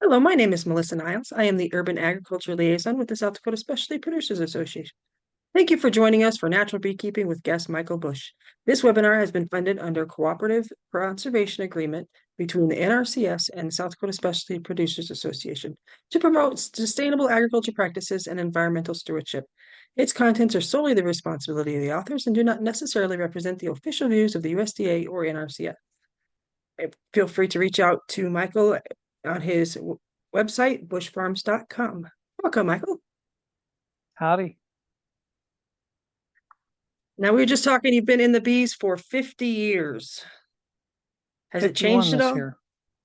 Hello, my name is Melissa Niles. I am the Urban Agriculture Liaison with the South Dakota Specialty Producers Association. Thank you for joining us for Natural Beekeeping with guest Michael Bush. This webinar has been funded under a Cooperative Conservation Agreement between the NRCS and the South Dakota Specialty Producers Association to promote sustainable agriculture practices and environmental stewardship. Its contents are solely the responsibility of the authors and do not necessarily represent the official views of the USDA or NRCS. Feel free to reach out to Michael on his website, bushfarms.com. Welcome, Michael. Howdy. Now, we were just talking, you've been in the bees for 50 years. Has it 51 changed at this all? year.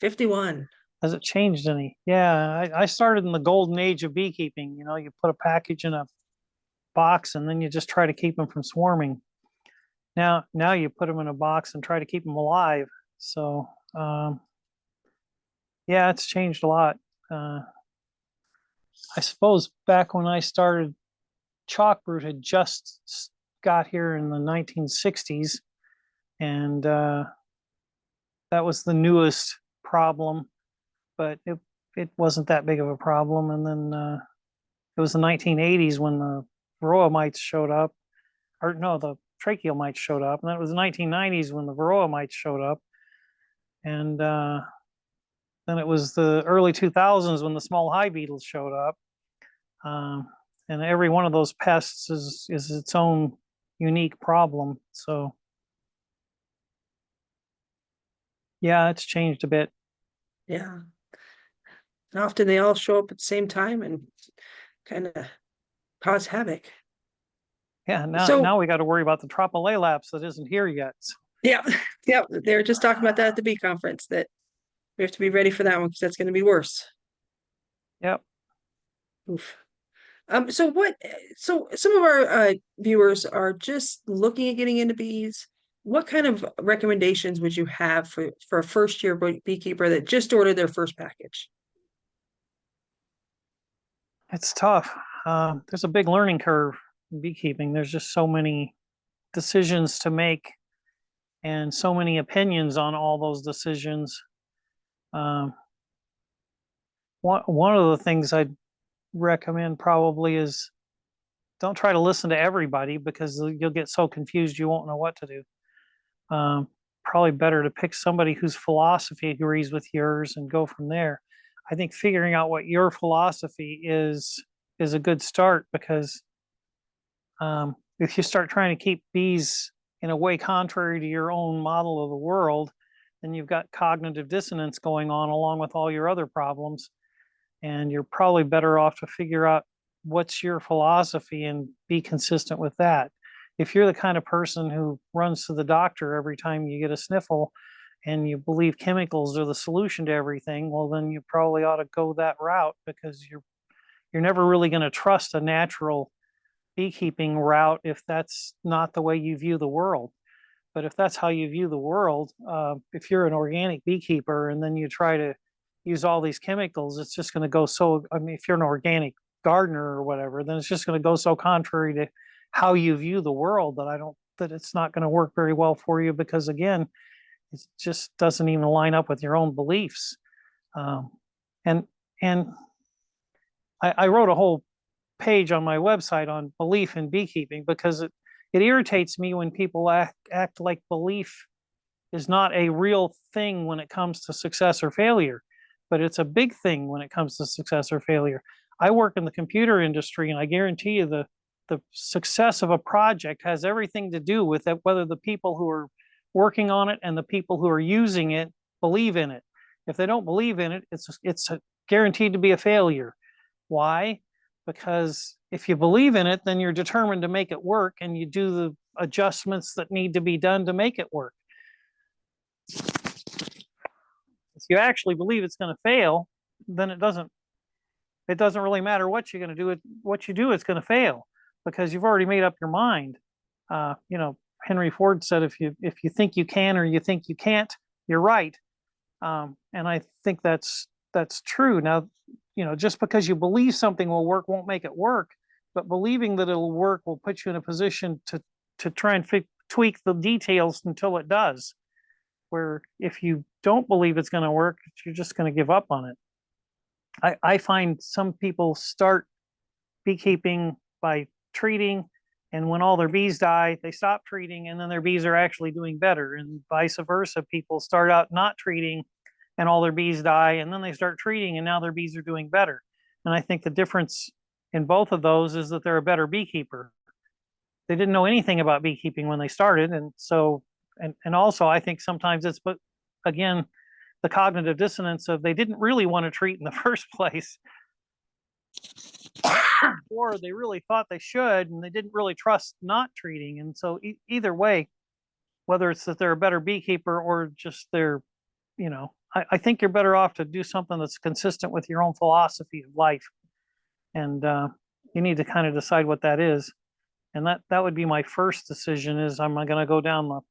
51. Has it changed any? Yeah, I started in the golden age of beekeeping. You know, you put a package in a box and then you just try to keep them from swarming. Now you put them in a box and try to keep them alive. So, yeah, it's changed a lot. I suppose back when I started, chalkroot had just got here in the 1960s, and that was the newest problem, but it wasn't that big of a problem. And then it was the 1980s when the varroa mites showed up, or no, the tracheal mites showed up, and then it was the 1990s when the varroa mites showed up, and then it was the early 2000s when the small hive beetles showed up. And every one of those pests is its own unique problem. So yeah, it's changed a bit. Yeah. And often they all show up at the same time and kind of cause havoc. Yeah, now So, now we got to worry about the tropicalaps that isn't here yet. yeah, yeah, they were just talking about that at the bee conference, that we have to be ready for that one because that's going to be worse. Yep. Oof. So some of our viewers are just looking at getting into bees. What kind of recommendations would you have for a first year beekeeper that just ordered their first package? It's tough. There's a big learning curve in beekeeping. There's just so many decisions to make and so many opinions on all those decisions. Um, one of the things I'd recommend probably is don't try to listen to everybody because you'll get so confused you won't know what to do. Probably better to pick somebody whose philosophy agrees with yours and go from there. I think figuring out what your philosophy is a good start, because if you start trying to keep bees in a way contrary to your own model of the world, then you've got cognitive dissonance going on along with all your other problems. And you're probably better off to figure out what's your philosophy and be consistent with that. If you're the kind of person who runs to the doctor every time you get a sniffle and you believe chemicals are the solution to everything, well, then you probably ought to go that route, because you're never really going to trust a natural beekeeping route if that's not the way you view the world. But if that's how you view the world, if you're an organic beekeeper and then you try to use all these chemicals, it's just going to go so, I mean, if you're an organic gardener or whatever, then it's just going to go so contrary to how you view the world that it's not going to work very well for you, because again, it just doesn't even line up with your own beliefs. Um, and and I wrote a whole page on my website on belief in beekeeping, because it irritates me when people act like belief is not a real thing when it comes to success or failure, but it's a big thing when it comes to success or failure. I work in the computer industry, and I guarantee you the success of a project has everything to do with it, whether the people who are working on it and the people who are using it believe in it. If they don't believe in it, it's guaranteed to be a failure. Why? Because if you believe in it, then you're determined to make it work, and you do the adjustments that need to be done to make it work. If you actually believe it's going to fail, then it doesn't really matter what you're going to do. What you do, it's going to fail, because you've already made up your mind. You know, Henry Ford said, if you think you can or you think you can't, you're right. And I think that's true. Now, you know, just because you believe something will work won't make it work, but believing that it'll work will put you in a position to try and tweak the details until it does. Where if you don't believe it's going to work, you're just going to give up on it. I find some people start beekeeping by treating, and when all their bees die, they stop treating, and then their bees are actually doing better. And vice versa, people start out not treating, and all their bees die, and then they start treating, and now their bees are doing better. And I think the difference in both of those is that they're a better beekeeper. They didn't know anything about beekeeping when they started, and so and also I think sometimes it's, but again, the cognitive dissonance of they didn't really want to treat in the first place, or they really thought they should and they didn't really trust not treating. And so either way, whether it's that they're a better beekeeper or just they're, I think you're better off to do something that's consistent with your own philosophy of life. And you need to kind of decide what that is. And that would be my first decision: is, am I going to go down the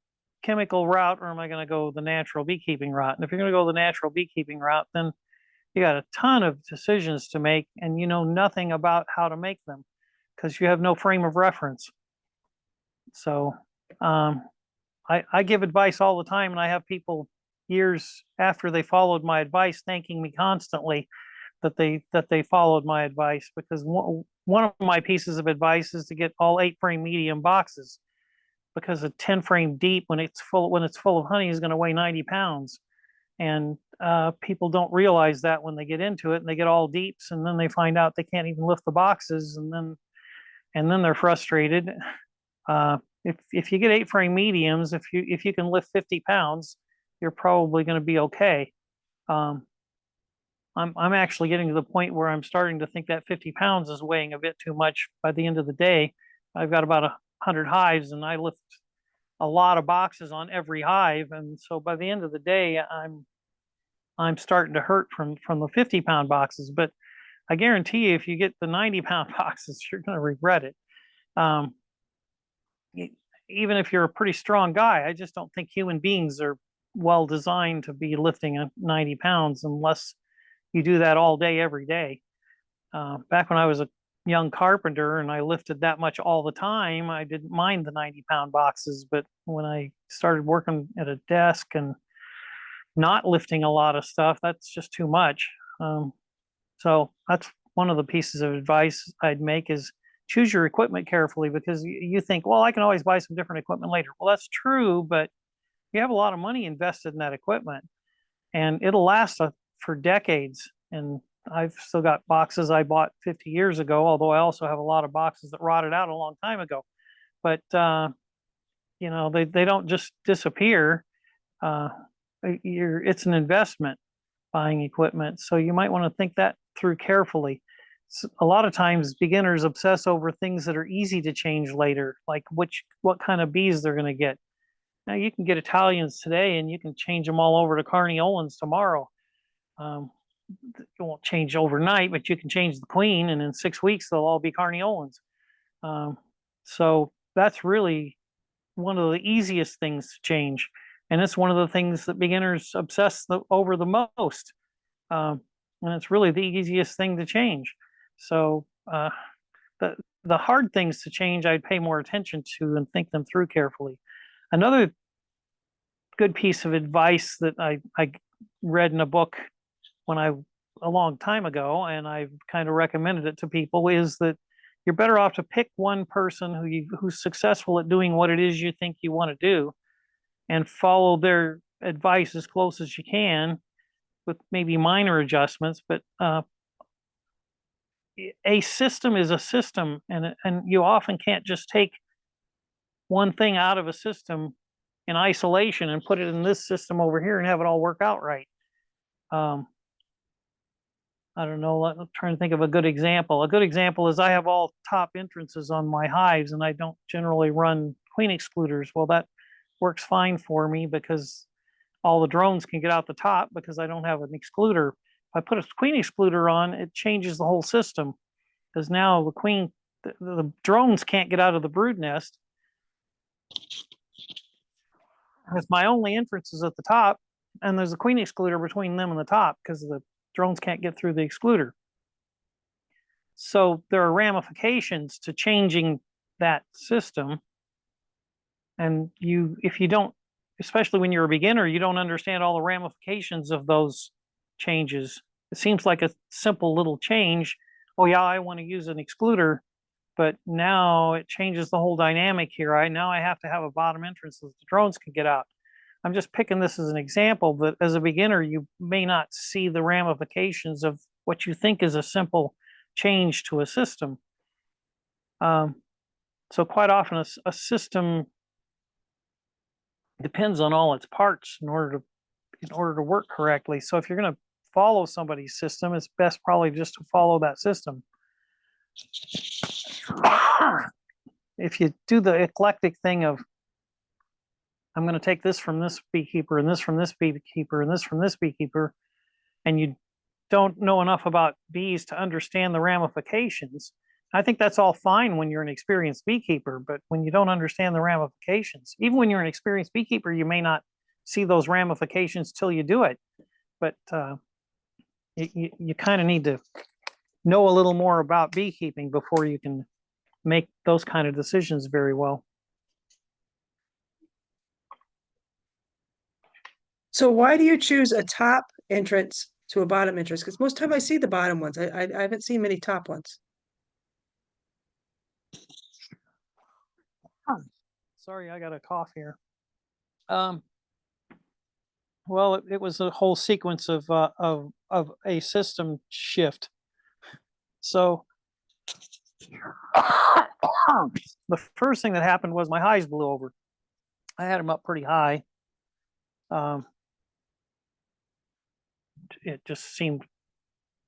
chemical route, or am I going to go the natural beekeeping route? And if you're going to go the natural beekeeping route, then you got a ton of decisions to make, and you know nothing about how to make them because you have no frame of reference. So I give advice all the time, and I have people years after they followed my advice thanking me constantly that they followed my advice, because one of my pieces of advice is to get all 8-frame medium boxes, because a 10-frame deep, when it's full of honey, is going to weigh 90 pounds. And people don't realize that when they get into it, and they get all deeps, and then they find out they can't even lift the boxes, and then they're frustrated. If you get 8-frame mediums, if you can lift 50 pounds, you're probably going to be okay. I'm actually getting to the point where I'm starting to think that 50 pounds is weighing a bit too much. By the end of the day, I've got about 100 hives, and I lift a lot of boxes on every hive, and so by the end of the day, I'm starting to hurt from the 50-pound boxes. But I guarantee you, if you get the 90-pound boxes, you're going to regret it. Even if you're a pretty strong guy, I just don't think human beings are well designed to be lifting 90 pounds unless you do that all day, every day. Back when I was a young carpenter and I lifted that much all the time, I didn't mind the 90-pound boxes. But when I started working at a desk and not lifting a lot of stuff, that's just too much. So that's one of the pieces of advice I'd make, is choose your equipment carefully, because you think, well, I can always buy some different equipment later. Well, that's true, but you have a lot of money invested in that equipment, and it'll last for decades. And I've still got boxes I bought 50 years ago, although I also have a lot of boxes that rotted out a long time ago. But they don't just disappear. It's an investment, buying equipment, so you might want to think that through carefully. A lot of times beginners obsess over things that are easy to change later, like what kind of bees they're going to get. Now, you can get Italians today and you can change them all over to Carniolans tomorrow. It won't change overnight, but you can change the queen, and in 6 weeks they'll all be Carniolans. So that's really one of the easiest things to change, and it's one of the things that beginners obsess over the most. And it's really the easiest thing to change. So the hard things to change, I'd pay more attention to and think them through carefully. Another good piece of advice that I read in a book a long time ago, and I've kind of recommended it to people, is that you're better off to pick one person who's successful at doing what it is you think you want to do, and follow their advice as close as you can, with maybe minor adjustments. But a system is a system, and you often can't just take one thing out of a system in isolation and put it in this system over here and have it all work out right. I don't know. I'm trying to think of a good example. A good example is I have all top entrances on my hives, and I don't generally run queen excluders. Well, that works fine for me because all the drones can get out the top because I don't have an excluder. If I put a queen excluder on, it changes the whole system, because now the drones can't get out of the brood nest. Because my only entrance is at the top, and there's a queen excluder between them and the top because the drones can't get through the excluder. So there are ramifications to changing that system. And if you don't, especially when you're a beginner, you don't understand all the ramifications of those changes. it seems like a simple little change. Oh yeah, I want to use an excluder, but now it changes the whole dynamic here. Now I have to have a bottom entrance so the drones can get out. I'm just picking this as an example, but as a beginner, you may not see the ramifications of what you think is a simple change to a system. So quite often a system depends on all its parts in order to work correctly. So if you're going to follow somebody's system, it's best probably just to follow that system. If you do the eclectic thing of, I'm going to take this from this beekeeper and this from this beekeeper and this from this beekeeper, and you don't know enough about bees to understand the ramifications, I think that's all fine when you're an experienced beekeeper, but when you don't understand the ramifications, even when you're an experienced beekeeper, you may not see those ramifications till you do it. But you kind of need to know a little more about beekeeping before you can make those kind of decisions very well. So why do you choose a top entrance to a bottom entrance? Because most time I see the bottom ones. I haven't seen many top ones. Sorry, I got a cough here. Well, it was a whole sequence of a system shift. So the first thing that happened was my hives blew over. I had them up pretty high. It just seemed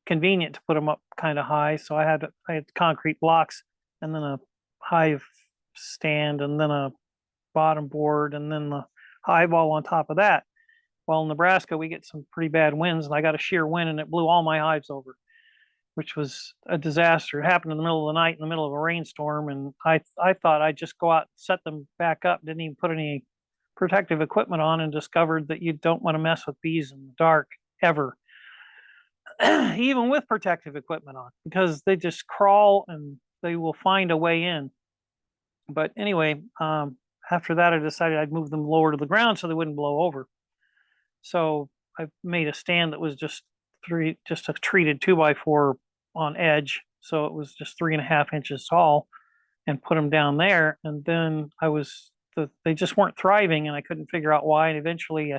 convenient to put them up kind of high, so I had concrete blocks and then a hive stand and then a bottom board and then the hive wall on top of that. Well, in Nebraska, we get some pretty bad winds, and I got a shear wind, and it blew all my hives over, which was a disaster. It happened in the middle of the night, in the middle of a rainstorm, and I thought I'd just go out and set them back up. Didn't even put any protective equipment on, and discovered that you don't want to mess with bees in the dark ever, even with protective equipment on, because they just crawl and they will find a way in. But anyway, after that, I decided I'd move them lower to the ground so they wouldn't blow over. So I made a stand that was just a treated 2x4 on edge. So it was just 3.5 inches tall, and put them down there. And then they just weren't thriving, and I couldn't figure out why. And eventually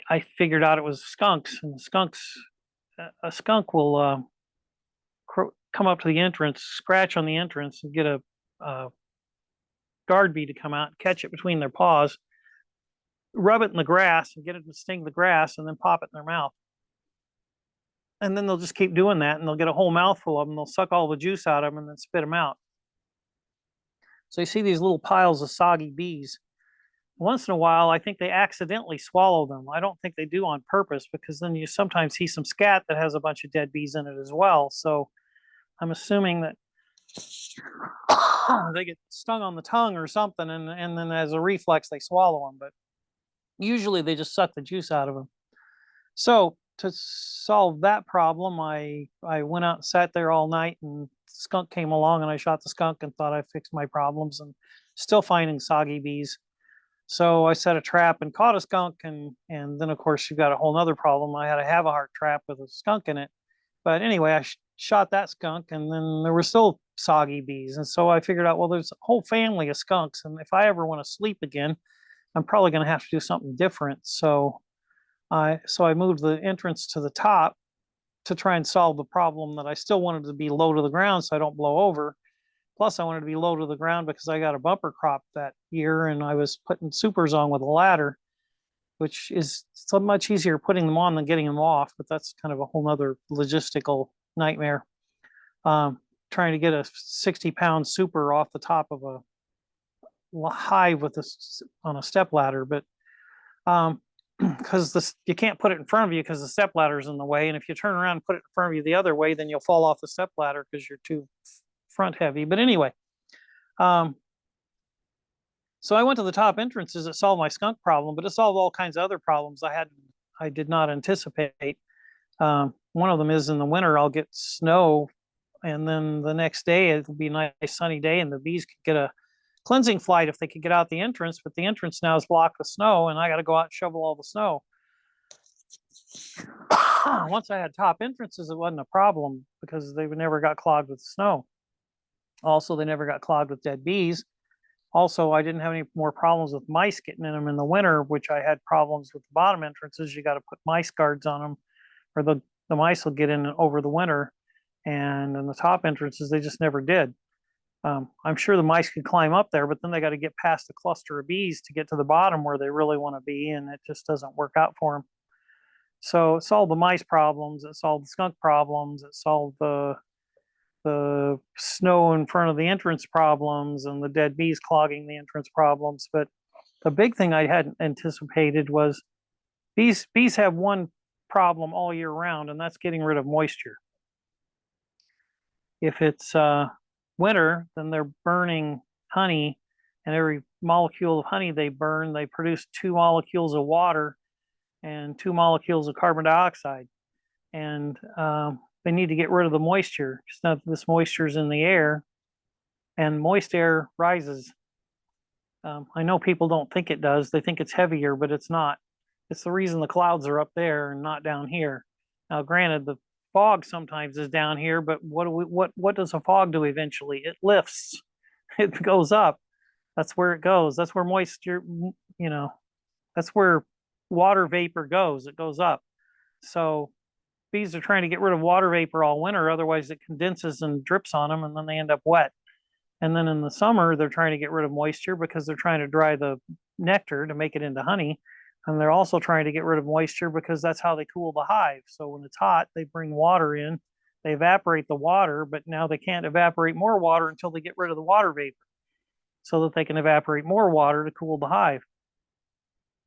I figured out it was skunks, and a skunk will come up to the entrance, scratch on the entrance, and get a guard bee to come out and catch it between their paws, rub it in the grass and get it to sting the grass, and then pop it in their mouth. And then they'll just keep doing that, and they'll get a whole mouthful of them. They'll suck all the juice out of them and then spit them out. So you see these little piles of soggy bees. Once in a while, I think they accidentally swallow them. I don't think they do on purpose, because then you sometimes see some scat that has a bunch of dead bees in it as well. So I'm assuming that they get stung on the tongue or something, and then as a reflex, they swallow them. But usually they just suck the juice out of them. So to solve that problem, I went out and sat there all night, and skunk came along, and I shot the skunk and thought I fixed my problems, and still finding soggy bees. So I set a trap and caught a skunk, and then of course you've got a whole nother problem. I had a have-a-heart trap with a skunk in it. But anyway, I shot that skunk, and then there were still soggy bees. And so I figured out, well, there's a whole family of skunks, and if I ever want to sleep again, I'm probably going to have to do something different. So I moved the entrance to the top to try and solve the problem that I still wanted to be low to the ground so I don't blow over. Plus, I wanted to be low to the ground because I got a bumper crop that year, and I was putting supers on with a ladder, which is so much easier putting them on than getting them off. But that's kind of a whole nother logistical nightmare. Trying to get a 60-pound super off the top of a hive on a step ladder, but because you can't put it in front of you because the step ladder is in the way, and if you turn around and put it in front of you the other way, then you'll fall off the step ladder because you're too front heavy. But anyway, so I went to the top entrances. It solved my skunk problem, but it solved all kinds of other problems I did not anticipate. One of them is in the winter I'll get snow, and then the next day it'll be a nice sunny day, and the bees could get a cleansing flight if they could get out the entrance, but the entrance now is blocked with snow, and I got to go out and shovel all the snow. once I had top entrances, it wasn't a problem because they never got clogged with snow. Also, they never got clogged with dead bees. Also, I didn't have any more problems with mice getting in them in the winter, which I had problems with the bottom entrances. You got to put mice guards on them, or the mice will get in over the winter. And in the top entrances, they just never did. I'm sure the mice could climb up there, but then they got to get past the cluster of bees to get to the bottom where they really want to be, and it just doesn't work out for them. So it solved the mice problems, it solved the skunk problems, it solved the snow in front of the entrance problems and the dead bees clogging the entrance problems. But the big thing I hadn't anticipated was bees have one problem all year round, and that's getting rid of moisture. If it's winter, then they're burning honey, and every molecule of honey they burn, they produce 2 molecules of water and 2 molecules of carbon dioxide. And they need to get rid of the moisture because now this moisture is in the air, and moist air rises. I know people don't think it does. They think it's heavier, but it's not. It's the reason the clouds are up there and not down here. Now, granted, the fog sometimes is down here, but what does a fog do eventually? It lifts. It goes up. That's where it goes. That's where moisture, that's where water vapor goes. It goes up. So bees are trying to get rid of water vapor all winter, otherwise it condenses and drips on them, and then they end up wet. And then in the summer, they're trying to get rid of moisture because they're trying to dry the nectar to make it into honey. And they're also trying to get rid of moisture because that's how they cool the hive. So when it's hot, they bring water in, they evaporate the water, but now they can't evaporate more water until they get rid of the water vapor so that they can evaporate more water to cool the hive.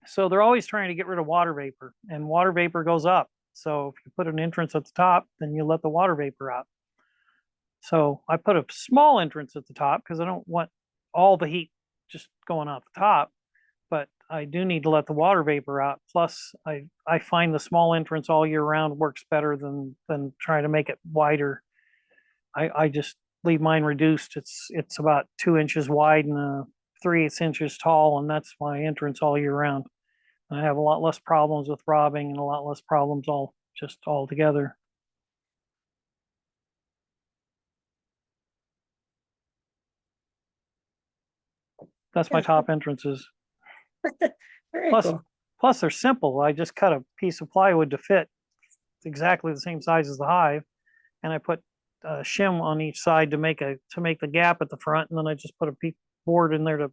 So they're always trying to get rid of water vapor, and water vapor goes up. So if you put an entrance at the top, then you let the water vapor out. So I put a small entrance at the top because I don't want all the heat just going out the top, but I do need to let the water vapor out. Plus, I find the small entrance all year round works better than trying to make it wider. I just leave mine reduced. It's about 2 inches wide and 3/8 inches tall, and that's my entrance all year round. I have a lot less problems with robbing and a lot less problems all together. That's my Yeah. top entrances. Very Plus, cool. plus they're simple. I just cut a piece of plywood to fit exactly the same size as the hive, and I put a shim on each side to make the gap at the front, and then I just put a piece of board in there to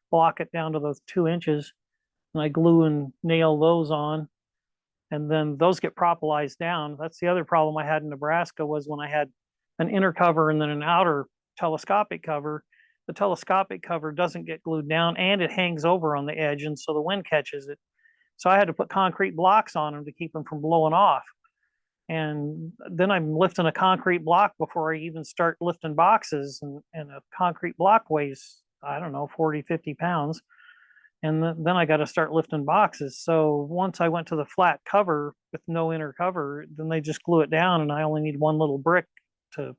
block it down to those 2 inches, and I glue and nail those on, and then those get propolized down. That's the other problem I had in Nebraska was when I had an inner cover and then an outer telescopic cover. The telescopic cover doesn't get glued down and it hangs over on the edge, and so the wind catches it. So I had to put concrete blocks on them to keep them from blowing off. And then I'm lifting a concrete block before I even start lifting boxes, and a concrete block weighs, I don't know, 40, 50 pounds. And then I got to start lifting boxes. So once I went to the flat cover with no inner cover, then they just glue it down, and I only need one little brick to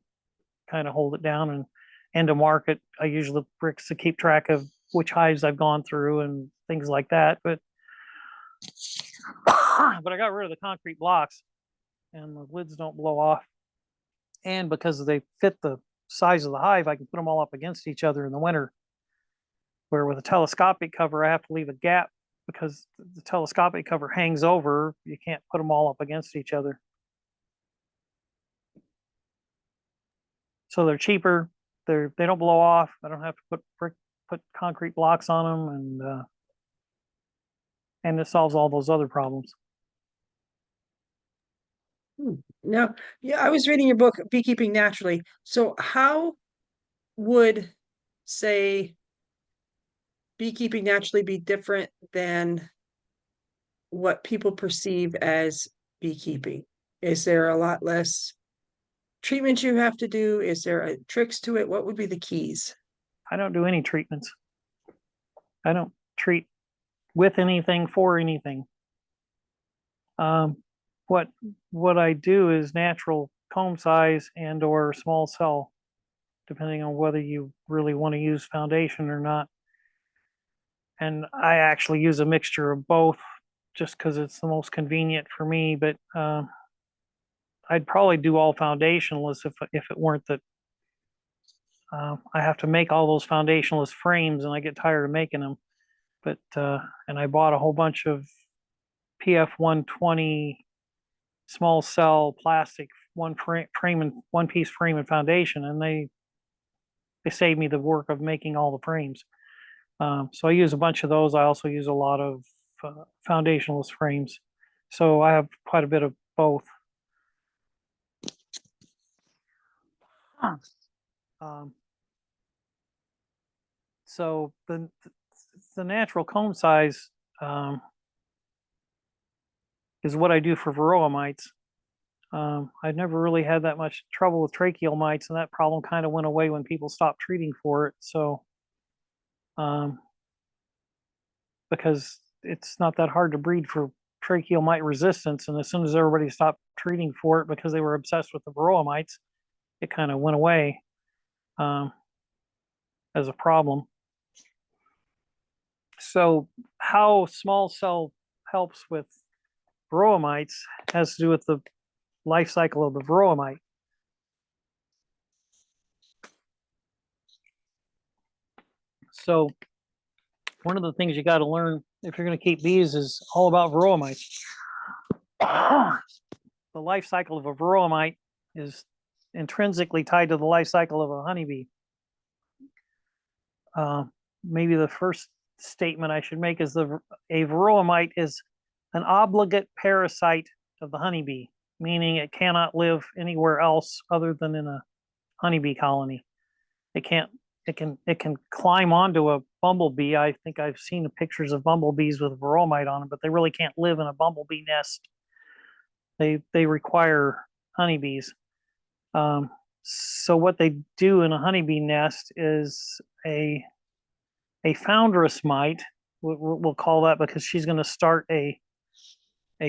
kind of hold it down, and to mark it. I use the bricks to keep track of which hives I've gone through and things like that. But I got rid of the concrete blocks, and the lids don't blow off. And because they fit the size of the hive, I can put them all up against each other in the winter. Where with a telescopic cover, I have to leave a gap because the telescopic cover hangs over. You can't put them all up against each other. So they're cheaper. They don't blow off. I don't have to put concrete blocks on them, and it solves all those other problems. Now, yeah, I was reading your book, Beekeeping Naturally. So how would, say, beekeeping naturally be different than what people perceive as beekeeping? Is there a lot less treatment you have to do? Is there tricks to it? What would be the keys? I don't do any treatments. I don't treat with anything for anything. What I do is natural comb size and or small cell, depending on whether you really want to use foundation or not. And I actually use a mixture of both just because it's the most convenient for me. But I'd probably do all foundationless if it weren't that I have to make all those foundationless frames and I get tired of making them. But and I bought a whole bunch of PF 120 small cell plastic frame and one piece frame and foundation, and they saved me the work of making all the frames. So I use a bunch of those. I also use a lot of foundationless frames. So I have quite a bit of both. Um, so the natural comb size is what I do for varroa mites. I've never really had that much trouble with tracheal mites, and that problem kind of went away when people stopped treating for it. So, because it's not that hard to breed for tracheal mite resistance, and as soon as everybody stopped treating for it because they were obsessed with the varroa mites, it kind of went away as a problem. So, how small cell helps with varroa mites has to do with the life cycle of the varroa mite. So one of the things you got to learn if you're going to keep bees is all about varroa mites. The life cycle of a varroa mite is intrinsically tied to the life cycle of a honeybee. Maybe the first statement I should make is a varroa mite is an obligate parasite of the honeybee, meaning it cannot live anywhere else other than in a honeybee colony. It can climb onto a bumblebee. I think I've seen pictures of bumblebees with varroa mite on them, but they really can't live in a bumblebee nest. They require honeybees. So what they do in a honeybee nest is a foundress mite. We'll call that because she's going to start a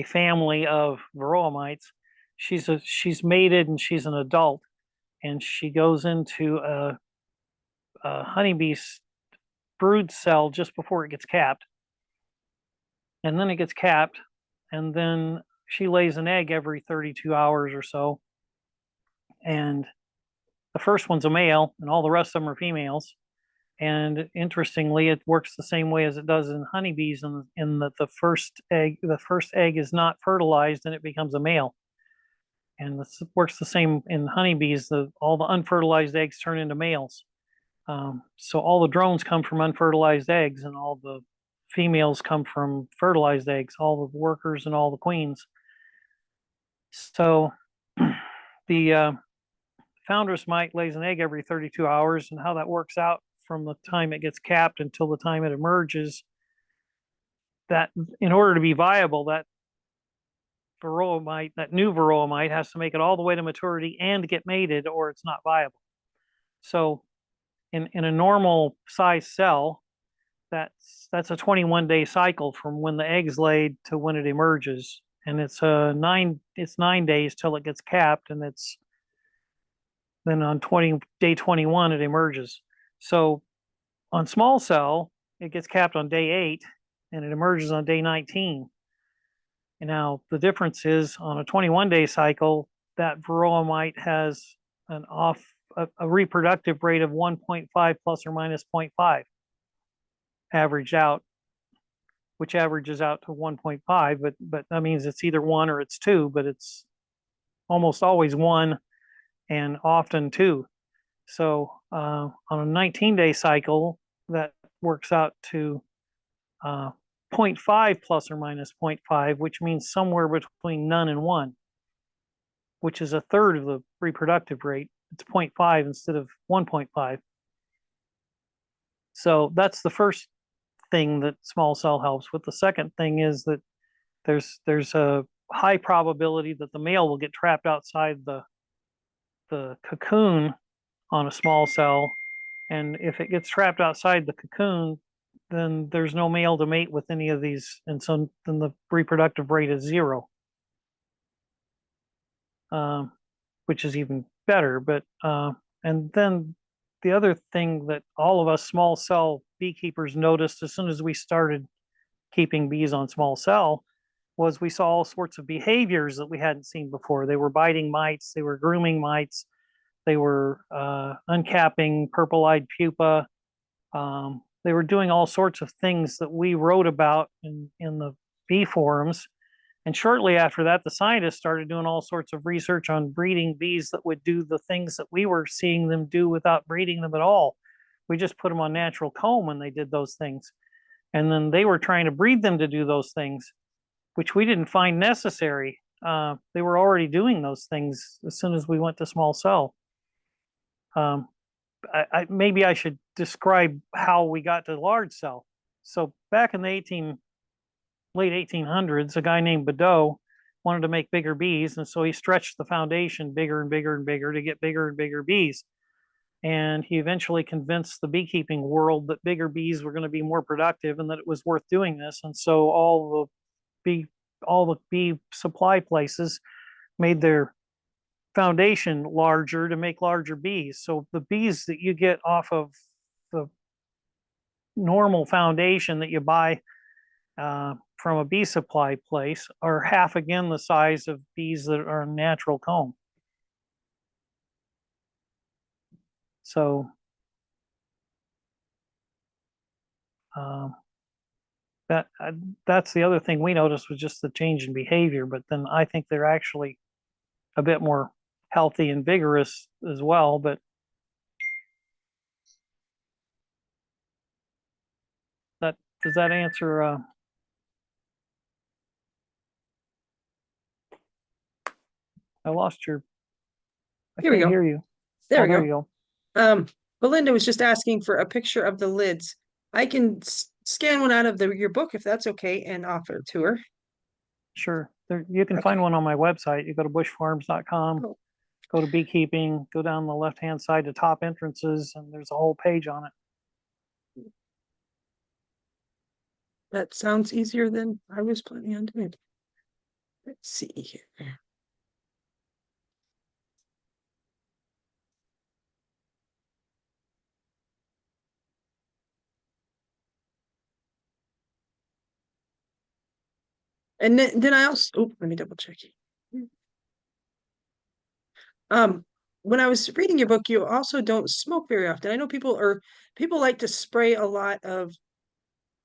family of varroa mites. She's mated and she's an adult, and she goes into a honeybee's brood cell just before it gets capped. And then it gets capped, and then she lays an egg every 32 hours or so. And the first one's a male, and all the rest of them are females. And interestingly, it works the same way as it does in honeybees, in that the first egg is not fertilized and it becomes a male. And this works the same in honeybees. All the unfertilized eggs turn into males. So all the drones come from unfertilized eggs, and all the females come from fertilized eggs, all the workers and all the queens. So the foundress mite lays an egg every 32 hours, and how that works out from the time it gets capped until the time it emerges, that in order to be viable, that new varroa mite has to make it all the way to maturity and get mated, or it's not viable. So in a normal size cell, that's a 21-day cycle from when the egg's laid to when it emerges, and it's 9 days till it gets capped, and it's then on day 21 it emerges. So on small cell, it gets capped on day 8 and it emerges on day 19. And now the difference is on a 21-day cycle, that varroa mite has a reproductive rate of 1.5 plus or minus 0.5 averaged out, which averages out to 1.5, but that means it's either 1 or it's 2, but it's almost always 1 and often 2. So on a 19-day cycle, that works out to 0.5 plus or minus 0.5, which means somewhere between none and 1, which is a third of the reproductive rate. It's 0.5 instead of 1.5. So that's the first thing that small cell helps with. The second thing is that there's a high probability that the male will get trapped outside the cocoon on a small cell, and if it gets trapped outside the cocoon, then there's no male to mate with any of these, and so then the reproductive rate is 0, which is even better. But and then the other thing that all of us small cell beekeepers noticed as soon as we started keeping bees on small cell was we saw all sorts of behaviors that we hadn't seen before. They were biting mites, they were grooming mites, they were uncapping purple-eyed pupa. They were doing all sorts of things that we wrote about in the bee forums. And shortly after that, the scientists started doing all sorts of research on breeding bees that would do the things that we were seeing them do without breeding them at all. We just put them on natural comb and they did those things. And then they were trying to breed them to do those things, which we didn't find necessary. They were already doing those things as soon as we went to small cell. Maybe I should describe how we got to large cell. So back in the late 1800s, a guy named Badeau wanted to make bigger bees, and so he stretched the foundation bigger and bigger and bigger to get bigger and bigger bees. And he eventually convinced the beekeeping world that bigger bees were going to be more productive and that it was worth doing this. And so all the bee supply places made their foundation larger to make larger bees. So the bees that you get off of the normal foundation that you buy from a bee supply place are half again the size of bees that are natural comb. So that's the other thing we noticed was just the change in behavior. But then I think they're actually a bit more healthy and vigorous as well. But does that answer? I lost your. I Here we can't go. hear you. There Oh, we there go. you go. Belinda was just asking for a picture of the lids. I can scan one out of your book if that's okay and offer it to her. Sure. You can Okay. find one on my website. You go to bushfarms.com, Oh. go to beekeeping, go down the left-hand side to top entrances, and there's a whole page on it. That sounds easier than I was planning on doing. Let's see here. And then I also, oh, let me double check. When I was reading your book, you also don't smoke very often. I know people like to spray a lot of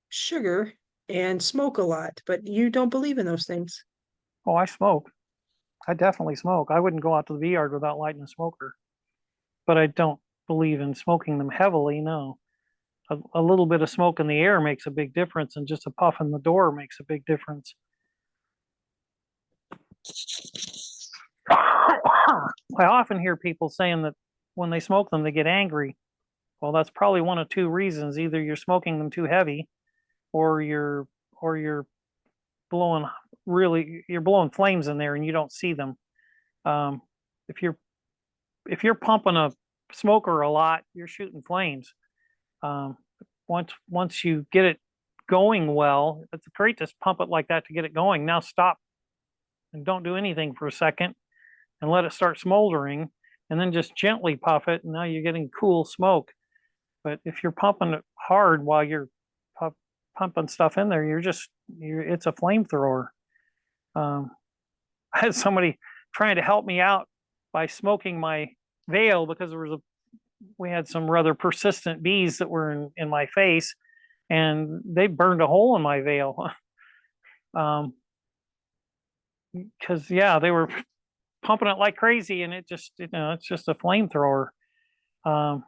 sugar and smoke a lot, but you don't believe in those things. Oh, I smoke. I definitely smoke. I wouldn't go out to the bee yard without lighting a smoker, but I don't believe in smoking them heavily. No, a little bit of smoke in the air makes a big difference, and just a puff in the door makes a big difference. I often hear people saying that when they smoke them, they get angry. Well, that's probably one of two reasons. Either you're smoking them too heavy, or you're blowing you're blowing flames in there and you don't see them. Um, if you're pumping a smoker a lot, you're shooting flames. Um, once you get it going well, it's great to pump it like that to get it going. Now stop and don't do anything for a second and let it start smoldering, and then just gently puff it, and now you're getting cool smoke. But if you're pumping it hard while you're pumping stuff in there, it's a flamethrower. I had somebody trying to help me out by smoking my veil because we had some rather persistent bees that were in my face, and they burned a hole in my veil. Because they were pumping it like crazy, and it's just a flamethrower. I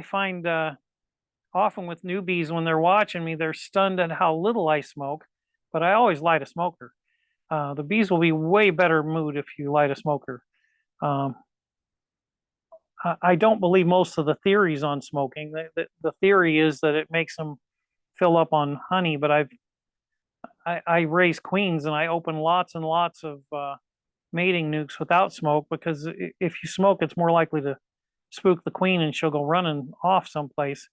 find often with newbies when they're watching me, they're stunned at how little I smoke, but I always light a smoker. The bees will be way better mood if you light a smoker. I don't believe most of the theories on smoking. The theory is that it makes them fill up on honey, but I raise queens and I open lots and lots of mating nukes without smoke, because if you smoke, it's more likely to spook the queen and she'll go running off someplace.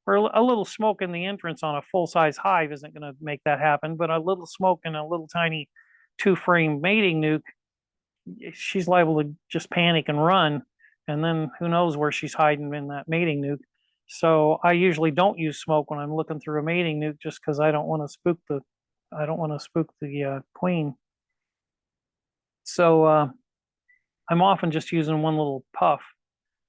Or a little smoke in the entrance on a full-size hive isn't going to make that happen, but a little smoke in a little tiny 2-frame mating nuke, she's liable to just panic and run, and then who knows where she's hiding in that mating nuke. So I usually don't use smoke when I'm looking through a mating nuke, just because I don't want to spook the I don't want to spook the queen. So I'm often just using one little puff.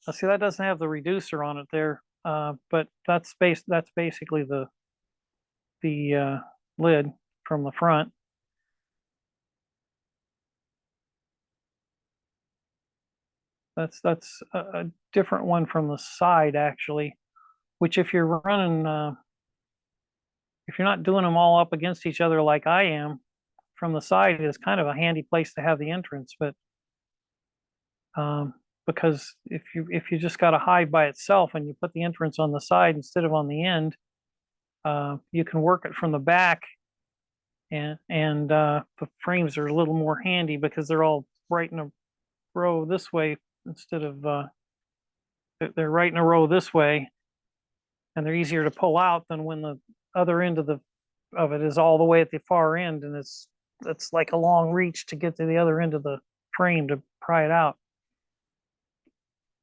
Now see, that doesn't have the reducer on it there, but that's basically the lid from the front. That's a different one from the side actually, which if you're running, if you're not doing them all up against each other like I am, from the side is kind of a handy place to have the entrance, but because if you just got a hive by itself and you put the entrance on the side instead of on the end, you can work it from the back, and the frames are a little more handy because they're all right in a row this way instead of they're right in a row this way, and they're easier to pull out than when the other end of it is all the way at the far end, and it's like a long reach to get to the other end of the frame to pry it out.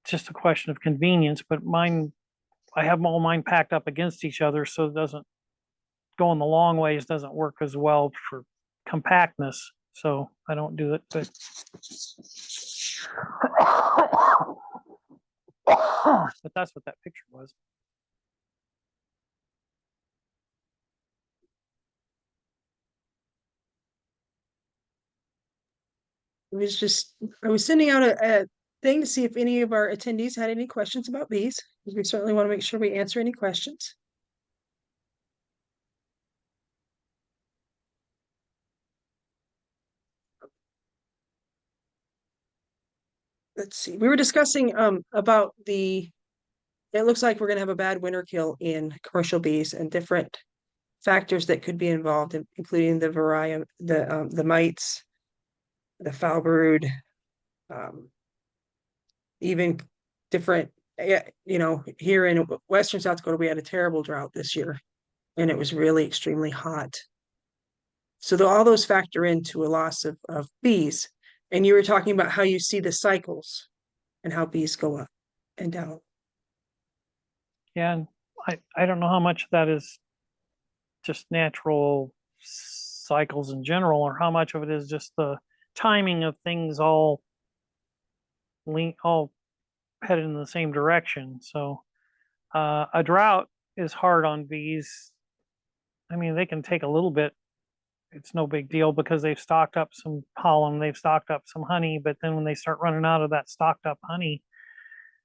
It's just a question of convenience, but mine, I have all mine packed up against each other, so it doesn't going the long ways doesn't work as well for compactness. So I don't do it, but that's what that picture was. I was sending out a thing to see if any of our attendees had any questions about bees, because we certainly want to make sure we answer any questions. Let's see, we were discussing about it looks like we're going to have a bad winter kill in commercial bees and different factors that could be involved, including the variety, the mites, the foul brood, even different, here in Western South Dakota, we had a terrible drought this year and it was really extremely hot. So all those factor into a loss of bees. And you were talking about how you see the cycles and how bees go up and down. Yeah, and I don't know how much that is just natural cycles in general, or how much of it is just the timing of things all headed in the same direction. So a drought is hard on bees. I mean, they can take a little bit. It's no big deal because they've stocked up some pollen, they've stocked up some honey, but then when they start running out of that stocked up honey,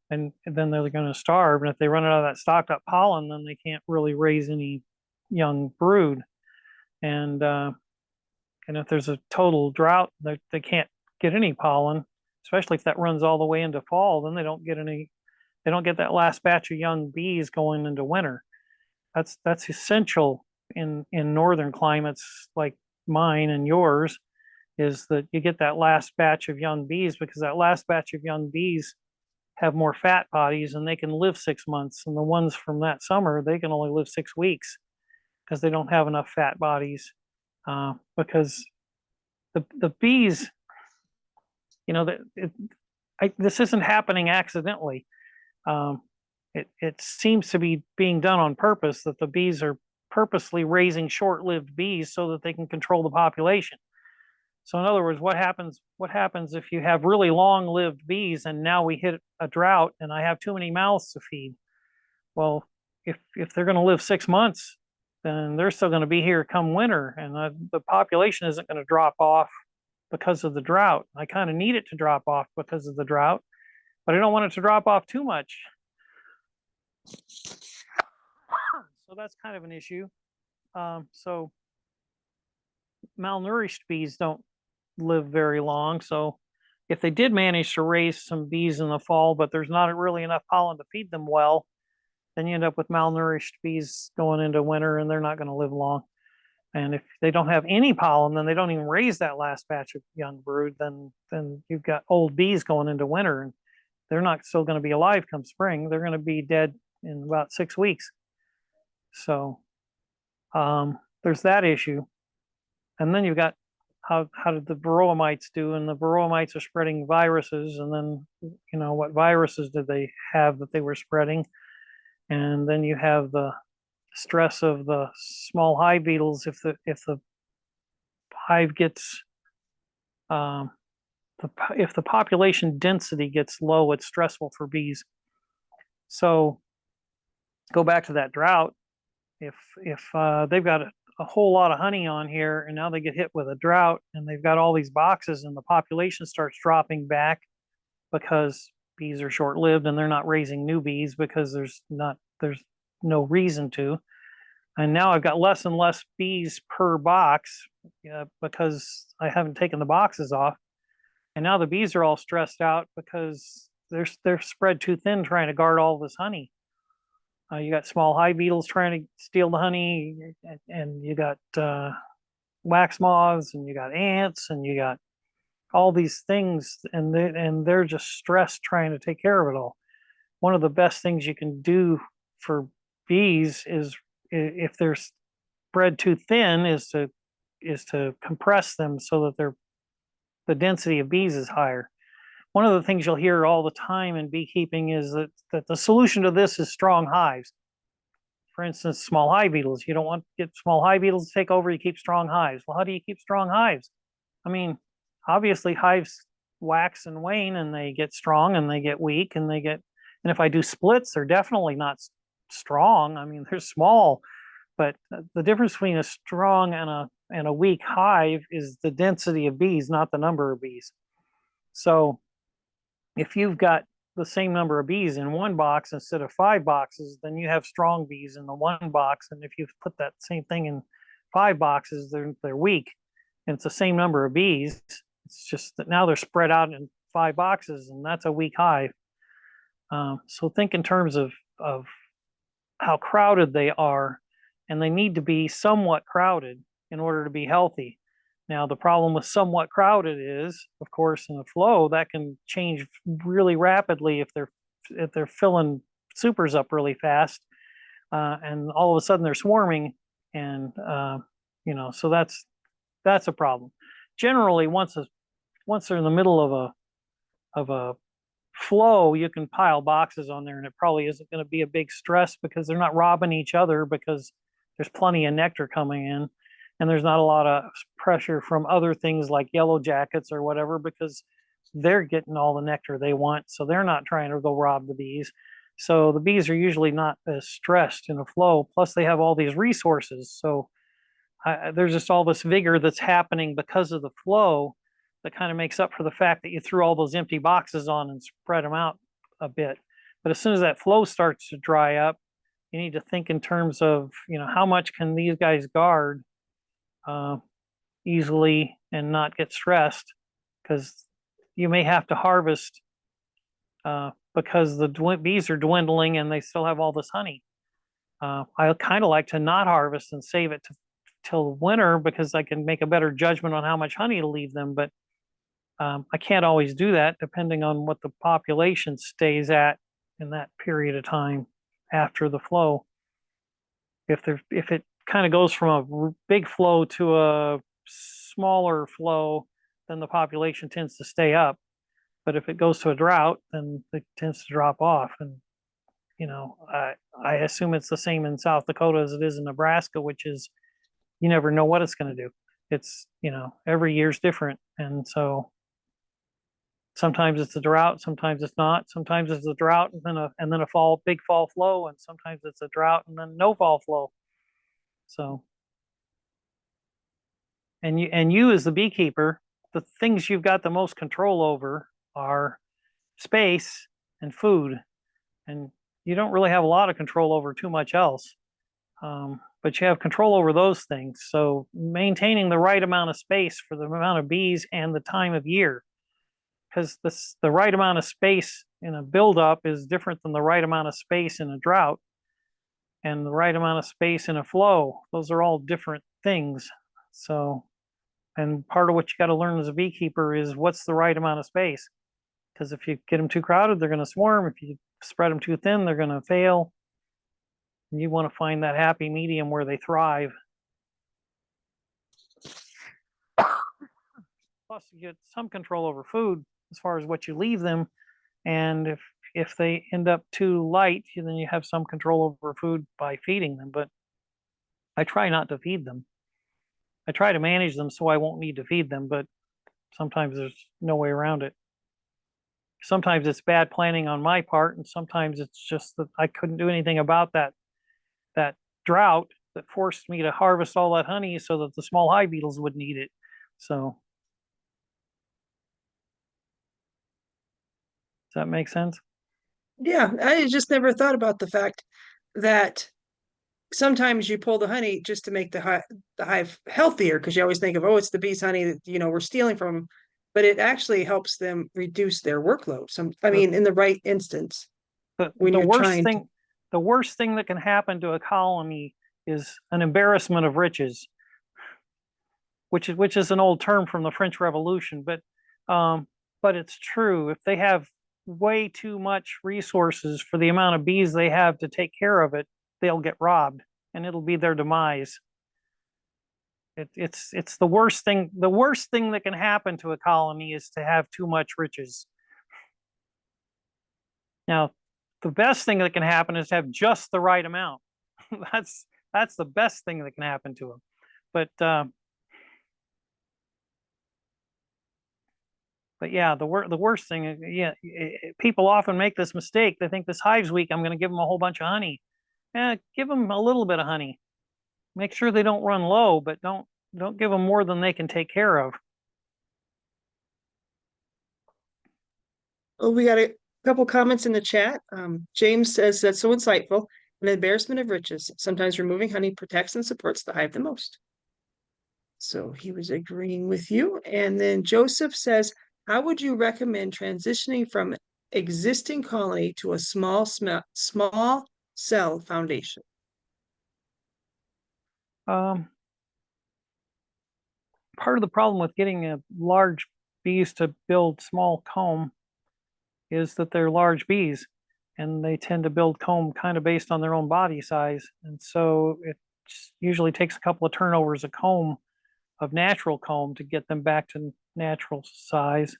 and then they're going to starve. And if they run out of that stocked up pollen, then they can't really raise any young brood. And if there's a total drought, they can't get any pollen, especially if that runs all the way into fall. Then they don't get that last batch of young bees going into winter. That's essential in northern climates like mine and yours, is that you get that last batch of young bees, because that last batch of young bees have more fat bodies and they can live 6 months, and the ones from that summer, they can only live 6 weeks because they don't have enough fat bodies. Because the bees, this isn't happening accidentally. It seems to be being done on purpose, that the bees are purposely raising short-lived bees so that they can control the population. So in other words, what happens if you have really long-lived bees and now we hit a drought and I have too many mouths to feed? Well, if they're going to live 6 months, then they're still going to be here come winter, and the population isn't going to drop off because of the drought. I kind of need it to drop off because of the drought, but I don't want it to drop off too much. So that's kind of an issue. So malnourished bees don't live very long. So if they did manage to raise some bees in the fall, but there's not really enough pollen to feed them well, then you end up with malnourished bees going into winter, and they're not going to live long. And if they don't have any pollen, then they don't even raise that last batch of young brood. Then you've got old bees going into winter, and they're not still going to be alive come spring. They're going to be dead in about 6 weeks. So there's that issue. And then you've got how did the varroa mites do? And the varroa mites are spreading viruses. And then, what viruses did they have that they were spreading? And then you have the stress of the small hive beetles. If the hive gets, if the population density gets low, it's stressful for bees. So go back to that drought. If they've got a whole lot of honey on here and now they get hit with a drought and they've got all these boxes and the population starts dropping back because bees are short-lived and they're not raising new bees because there's no reason to. And now I've got less and less bees per box because I haven't taken the boxes off. And now the bees are all stressed out because they're spread too thin trying to guard all this honey. You got small hive beetles trying to steal the honey, and you got wax moths, and you got ants, and you got all these things, and they're just stressed trying to take care of it all. One of the best things you can do for bees is, if they're spread too thin, is to compress them so that the density of bees is higher. One of the things you'll hear all the time in beekeeping is that the solution to this is strong hives. For instance, small hive beetles. You don't want to get small hive beetles to take over, you keep strong hives. Well, how do you keep strong hives? I mean, obviously hives wax and wane and they get strong and they get weak and if I do splits, they're definitely not strong. I mean, they're small, but the difference between a strong and a weak hive is the density of bees, not the number of bees. So if you've got the same number of bees in one box instead of 5 boxes, then you have strong bees in the one box. And if you put that same thing in 5 boxes, they're weak. And it's the same number of bees. It's just that now they're spread out in 5 boxes, and that's a weak hive. So think in terms of how crowded they are, and they need to be somewhat crowded in order to be healthy. Now, the problem with somewhat crowded is, of course, in a flow, that can change really rapidly if they're filling supers up really fast, and all of a sudden they're swarming, and so that's a problem. Generally, once they're in the middle of a flow, you can pile boxes on there, and it probably isn't going to be a big stress because they're not robbing each other because there's plenty of nectar coming in. And there's not a lot of pressure from other things like yellow jackets or whatever because they're getting all the nectar they want. So they're not trying to go rob the bees. So the bees are usually not as stressed in a flow. Plus, they have all these resources. So there's just all this vigor that's happening because of the flow that kind of makes up for the fact that you threw all those empty boxes on and spread them out a bit. But as soon as that flow starts to dry up, you need to think in terms of, how much can these guys guard easily and not get stressed, because you may have to harvest because the bees are dwindling and they still have all this honey. I kind of like to not harvest and save it till winter because I can make a better judgment on how much honey to leave them, but I can't always do that depending on what the population stays at in that period of time after the flow. If it kind of goes from a big flow to a smaller flow, then the population tends to stay up. But if it goes to a drought, then it tends to drop off. And I assume it's the same in South Dakota as it is in Nebraska, which is you never know what it's going to do. It's every year's different, and so sometimes it's a drought, sometimes it's not. Sometimes it's a drought and then a big fall flow, and sometimes it's a drought and then no fall flow. So, and you as the beekeeper, the things you've got the most control over are space and food, and you don't really have a lot of control over too much else. But you have control over those things. So maintaining the right amount of space for the amount of bees and the time of year, because the right amount of space in a buildup is different than the right amount of space in a drought, and the right amount of space in a flow. Those are all different things. So, and part of what you got to learn as a beekeeper is what's the right amount of space. Because if you get them too crowded, they're going to swarm. If you spread them too thin, they're going to fail. And you want to find that happy medium where they thrive. Plus, you get some control over food as far as what you leave them. And if they end up too light, then you have some control over food by feeding them. But I try not to feed them. I try to manage them so I won't need to feed them, but sometimes there's no way around it. Sometimes it's bad planning on my part, and sometimes it's just that I couldn't do anything about that drought that forced me to harvest all that honey so that the small hive beetles wouldn't eat it. So does that make sense? Yeah, I just never thought about the fact that sometimes you pull the honey just to make the hive healthier, because you always think of, oh, it's the bees' honey that we're stealing from them, but it actually helps them reduce their workload. I The mean, in the right instance, the, when the you're worst trying to. thing the worst thing that can happen to a colony is an embarrassment of riches, which is an old term from the French Revolution, but it's true. If they have way too much resources for the amount of bees they have to take care of it, they'll get robbed, and it'll be their demise. It's the worst thing. The worst thing that can happen to a colony is to have too much riches. Now, the best thing that can happen is to have just the right amount. that's the best thing that can happen to them. But yeah, the worst thing, yeah, people often make this mistake. They think this hive's weak, I'm going to give them a whole bunch of honey. Give them a little bit of honey. Make sure they don't run low, but don't give them more than they can take care of. Oh, we got a couple comments in the chat. James says that's so insightful. An embarrassment of riches. Sometimes removing honey protects and supports the hive the most. So he was agreeing with you. And then Joseph says, how would you recommend transitioning from existing colony to a small cell foundation? Part of the problem with getting a large bees to build small comb is that they're large bees, and they tend to build comb kind of based on their own body size. And so it usually takes a couple of turnovers of comb, of natural comb, to get them back to natural size.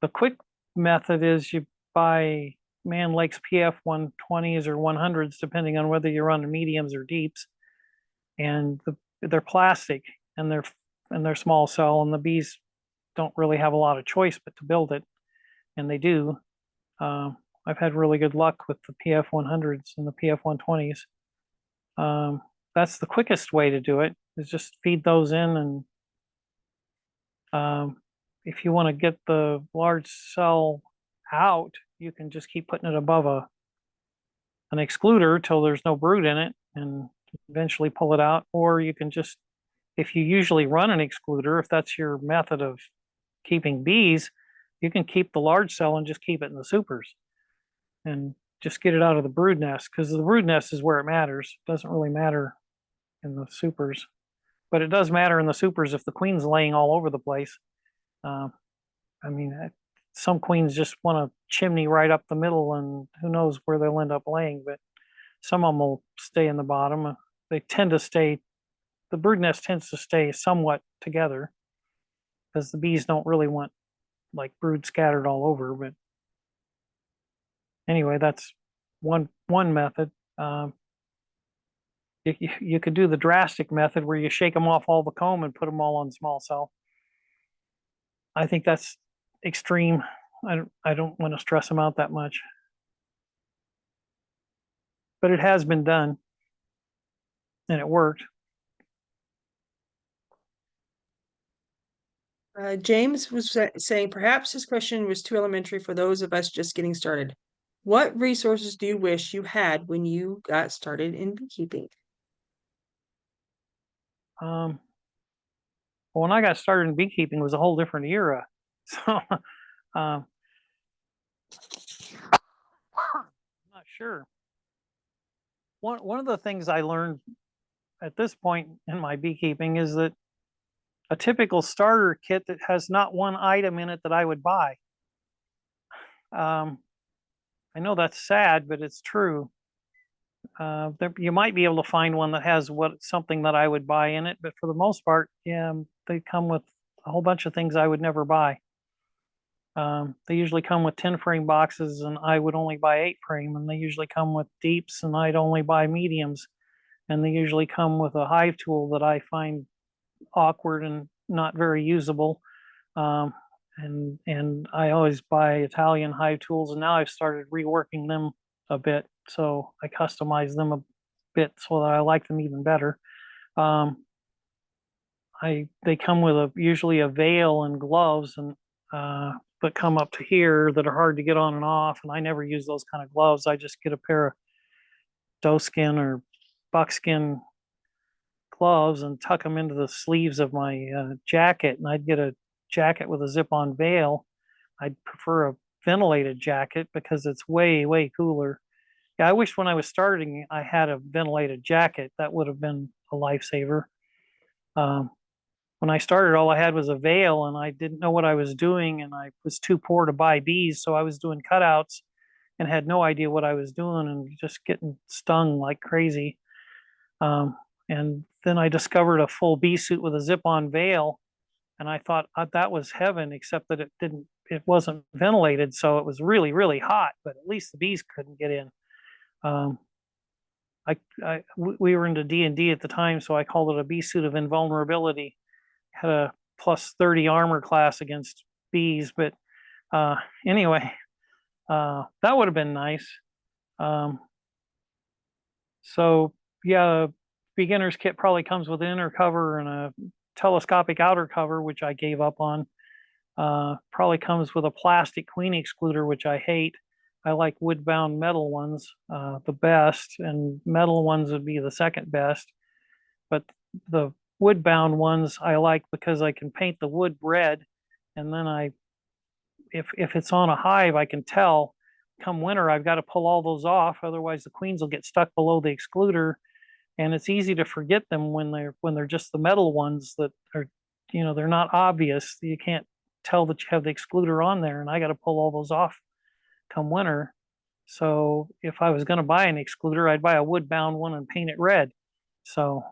The quick method is you buy Mann Lake's PF 120s or 100s, depending on whether you're on mediums or deeps. And they're plastic, and they're small cell, and the bees don't really have a lot of choice but to build it, and they do. I've had really good luck with the PF 100s and the PF 120s. That's the quickest way to do it, is just feed those in. And if you want to get the large cell out, you can just keep putting it above an excluder till there's no brood in it, and eventually pull it out. Or you can just, if you usually run an excluder, if that's your method of keeping bees, you can keep the large cell and just keep it in the supers and just get it out of the brood nest, because the brood nest is where it matters. It doesn't really matter in the supers, but it does matter in the supers if the queen's laying all over the place. I mean, some queens just want a chimney right up the middle, and who knows where they'll end up laying, but some of them will stay in the bottom. They tend to stay, the brood nest tends to stay somewhat together, because the bees don't really want like brood scattered all over. But anyway, that's one method. You could do the drastic method where you shake them off all the comb and put them all on small cell. I think that's extreme. I don't want to stress them out that much, but it has been done and it worked. James was saying perhaps his question was too elementary for those of us just getting started. What resources do you wish you had when you got started in beekeeping? Well, when I got started in beekeeping, it was a whole different era. So I'm not sure. One of the things I learned at this point in my beekeeping is that a typical starter kit that has not one item in it that I would buy. I know that's sad, but it's true. You might be able to find one that has something that I would buy in it, but for the most part, yeah, they come with a whole bunch of things I would never buy. They usually come with 10 frame boxes, and I would only buy 8 frame, and they usually come with deeps, and I'd only buy mediums, and they usually come with a hive tool that I find awkward and not very usable. And I always buy Italian hive tools, and now I've started reworking them a bit. So I customize them a bit so that I like them even better. They come with usually a veil and gloves, and that come up to here that are hard to get on and off. And I never use those kind of gloves. I just get a pair of doeskin or buckskin gloves and tuck them into the sleeves of my jacket. And I'd get a jacket with a zip-on veil. I'd prefer a ventilated jacket because it's way, way cooler. Yeah, I wish when I was starting I had a ventilated jacket. That would have been a lifesaver. When I started, all I had was a veil, and I didn't know what I was doing, and I was too poor to buy bees, so I was doing cutouts and had no idea what I was doing and just getting stung like crazy. And then I discovered a full bee suit with a zip-on veil, and I thought that was heaven, except that it wasn't ventilated, so it was really, really hot, but at least the bees couldn't get in. We were into D&D at the time, so I called it a bee suit of invulnerability. Had a plus 30 armor class against bees, but anyway, that would have been nice. So yeah, beginner's kit probably comes with an inner cover and a telescopic outer cover, which I gave up on. Probably comes with a plastic queen excluder, which I hate. I like wood-bound metal ones the best, and metal ones would be the second best. But the wood-bound ones I like because I can paint the wood red, and then if it's on a hive, I can tell. Come winter, I've got to pull all those off, otherwise the queens will get stuck below the excluder, and it's easy to forget them when they're just the metal ones that are, they're not obvious. You can't tell that you have the excluder on there, and I got to pull all those off come winter. So if I was going to buy an excluder, I'd buy a wood-bound one and paint it red. So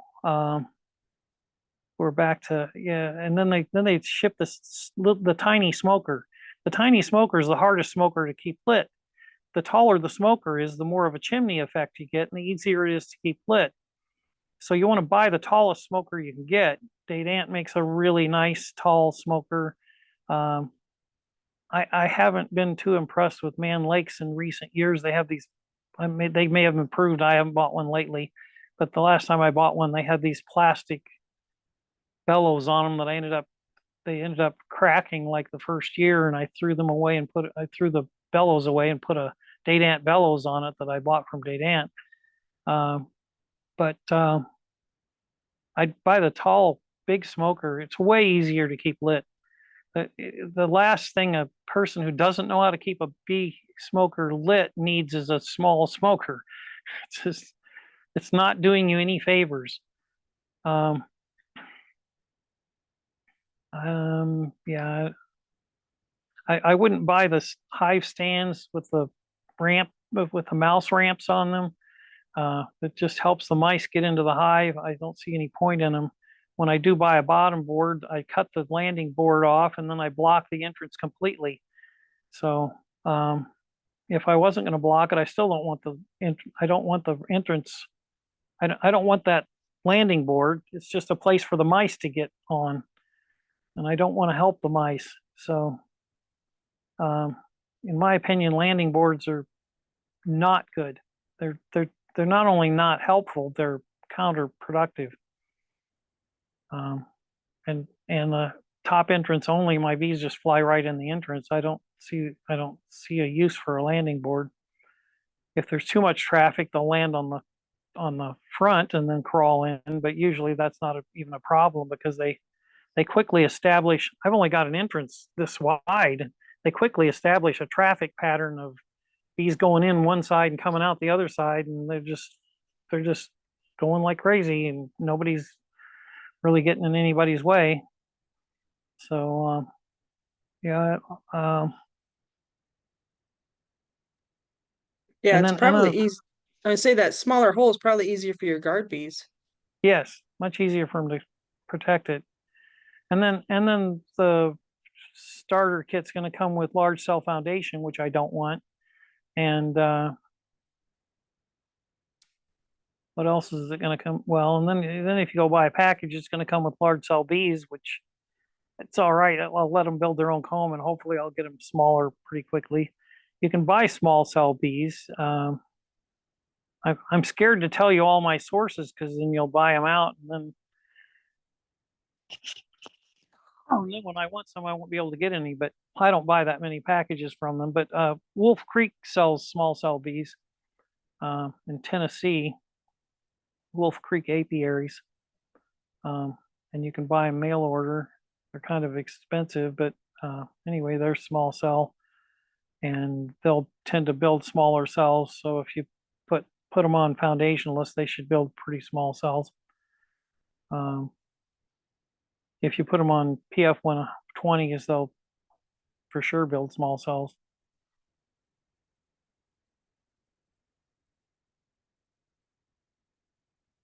we're back to, yeah. And then they ship the tiny smoker. The tiny smoker is the hardest smoker to keep lit. The taller the smoker is, the more of a chimney effect you get, and the easier it is to keep lit. So you want to buy the tallest smoker you can get. Date Ant makes a really nice tall smoker. I haven't been too impressed with Man Lakes in recent years. They have these, they may have improved. I haven't bought one lately, but the last time I bought one, they had these plastic bellows on them that they ended up cracking like the first year, and I threw them away and I threw the bellows away and put a Date Ant bellows on it that I bought from Date Ant. But I'd buy the tall, big smoker. It's way easier to keep lit. The last thing a person who doesn't know how to keep a bee smoker lit needs is a small smoker. It's not doing you any favors. Yeah, I wouldn't buy the hive stands with the with the mouse ramps on them. It just helps the mice get into the hive. I don't see any point in them. When I do buy a bottom board, I cut the landing board off and then I block the entrance completely. So if I wasn't going to block it, I still don't want I don't want the entrance. I don't want that landing board. It's just a place for the mice to get on, and I don't want to help the mice. So in my opinion, landing boards are not good. They're not only not helpful, they're counterproductive. And the top entrance only, my bees just fly right in the entrance. I don't see a use for a landing board. If there's too much traffic, they'll land on the front and then crawl in. But usually that's not even a problem because they quickly establish. I've only got an entrance this wide. They quickly establish a traffic pattern of bees going in one side and coming out the other side, and they're just going like crazy, and nobody's really getting in anybody's way. So yeah. Yeah, And it's then probably easy. I would say that smaller hole is probably easier for your guard bees. yes, much easier for them to protect it. And then the starter kit's going to come with large cell foundation, which I don't want. And What else is it going to come? Well, and then if you go buy a package, it's going to come with large cell bees, which it's all right. I'll let them build their own comb, and hopefully I'll get them smaller pretty quickly. You can buy small cell bees. I'm scared to tell you all my sources because then you'll buy them out, and then oh, then when I want some, I won't be able to get any. But I don't buy that many packages from them. But Wolf Creek sells small cell bees in Tennessee. Wolf Creek apiaries, and you can buy them mail order. They're kind of expensive, but anyway, they're small cell, and they'll tend to build smaller cells. So if you put them on foundationless, they should build pretty small cells. If you put them on PF 120s, they'll for sure build small cells.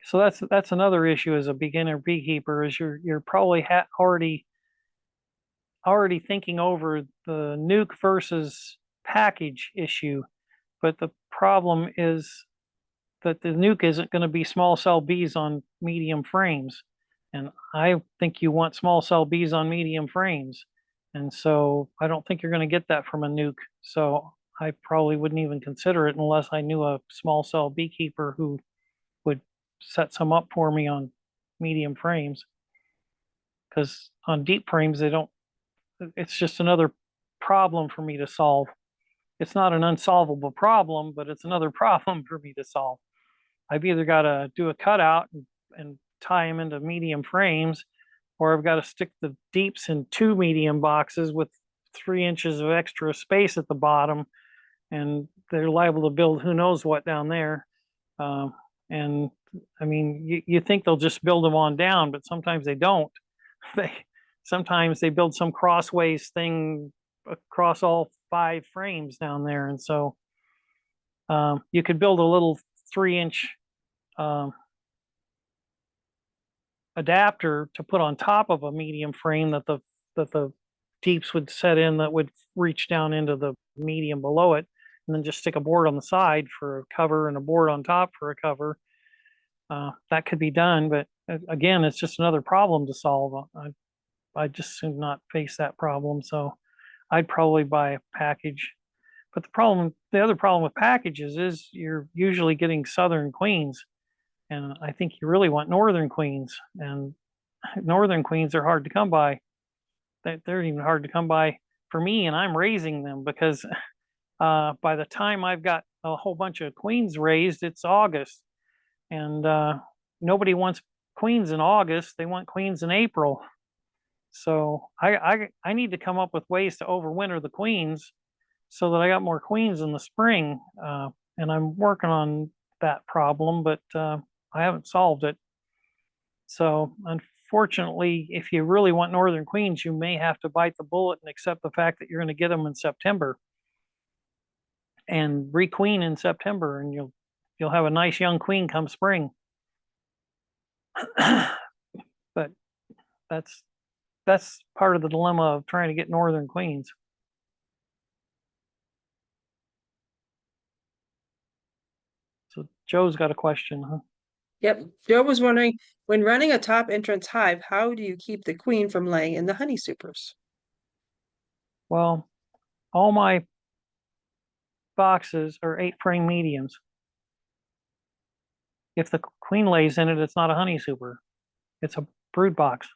So that's another issue as a beginner beekeeper is you're probably already thinking over the nuke versus package issue, but the problem is that the nuke isn't going to be small cell bees on medium frames, and I think you want small cell bees on medium frames, and so I don't think you're going to get that from a nuke. So I probably wouldn't even consider it unless I knew a small cell beekeeper who would set some up for me on medium frames, because on deep frames they don't, it's just another problem for me to solve. It's not an unsolvable problem, but it's another problem for me to solve. I've either got to do a cutout and tie them into medium frames, or I've got to stick the deeps in 2 medium boxes with 3 inches of extra space at the bottom, and they're liable to build who knows what down there. And I mean, you think they'll just build them on down, but sometimes they don't. They sometimes they build some crossways thing across all 5 frames down there, and so you could build a little 3-inch adapter to put on top of a medium frame that the deeps would set in that would reach down into the medium below it, and then just stick a board on the side for a cover and a board on top for a cover. That could be done, but again, it's just another problem to solve. I just should not face that problem, so I'd probably buy a package. But the other problem with packages is you're usually getting southern queens, and I think you really want northern queens, and northern queens are hard to come by. They're even hard to come by for me, and I'm raising them because by the time I've got a whole bunch of queens raised, it's August, and nobody wants queens in August. They want queens in April. So I need to come up with ways to overwinter the queens so that I got more queens in the spring. And I'm working on that problem, but I haven't solved it. So unfortunately, if you really want northern queens, you may have to bite the bullet and accept the fact that you're going to get them in September and requeen in September, and you'll have a nice young queen come spring. But that's part of the dilemma of trying to get northern queens. So Joe's got a question, huh? Yep. Joe was wondering, when running a top entrance hive, how do you keep the queen from laying in the honey supers? Well, all my boxes are 8-frame mediums. If the queen lays in it, it's not a honey super. It's a brood box.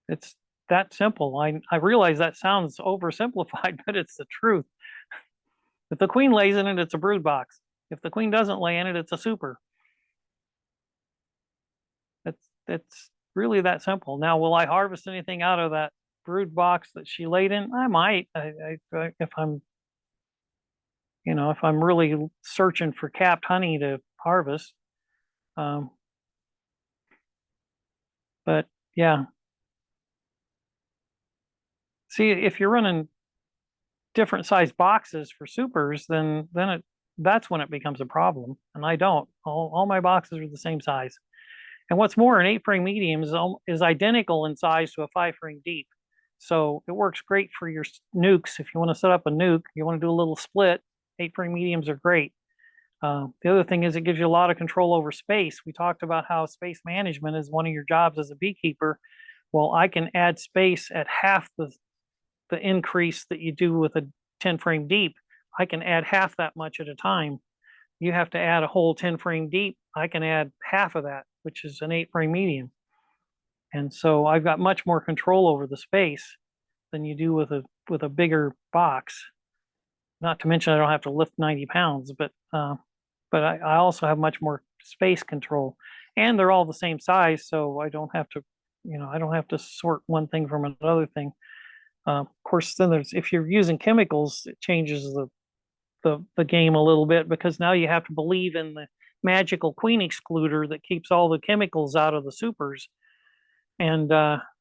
It's that simple. I realize that sounds oversimplified, but it's the truth. If the queen lays in it, it's a brood box. If the queen doesn't lay in it, it's a super. It's really that simple. Now, will I harvest anything out of that brood box that she laid in? I might. If I'm, if I'm really searching for capped honey to harvest. But yeah. See, if you're running different size boxes for supers, then that's when it becomes a problem. And I don't. All my boxes are the same size. And what's more, an 8-frame medium is identical in size to a 5-frame deep. So it works great for your nukes. If you want to set up a nuke, you want to do a little split, 8-frame mediums are great. The other thing is it gives you a lot of control over space. We talked about how space management is one of your jobs as a beekeeper. Well, I can add space at half the increase that you do with a 10 frame deep. I can add half that much at a time. You have to add a whole 10 frame deep. I can add half of that, which is an 8 frame medium. And so I've got much more control over the space than you do with a bigger box. Not to mention I don't have to lift 90 pounds, but I also have much more space control, and they're all the same size, so I don't have to, I don't have to sort one thing from another thing. Of course, then if you're using chemicals, it changes the game a little bit, because now you have to believe in the magical queen excluder that keeps all the chemicals out of the supers, and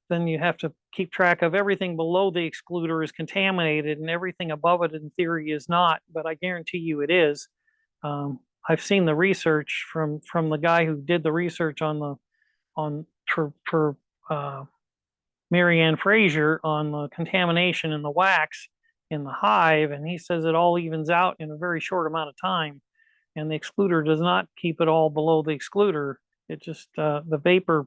then you have to keep track of everything below the excluder is contaminated and everything above it in theory is not, but I guarantee you it is. I've seen the research from the guy who did the research for Marianne Fraser on the contamination in the wax in the hive, and he says it all evens out in a very short amount of time, and the excluder does not keep it all below the excluder. It just the vapor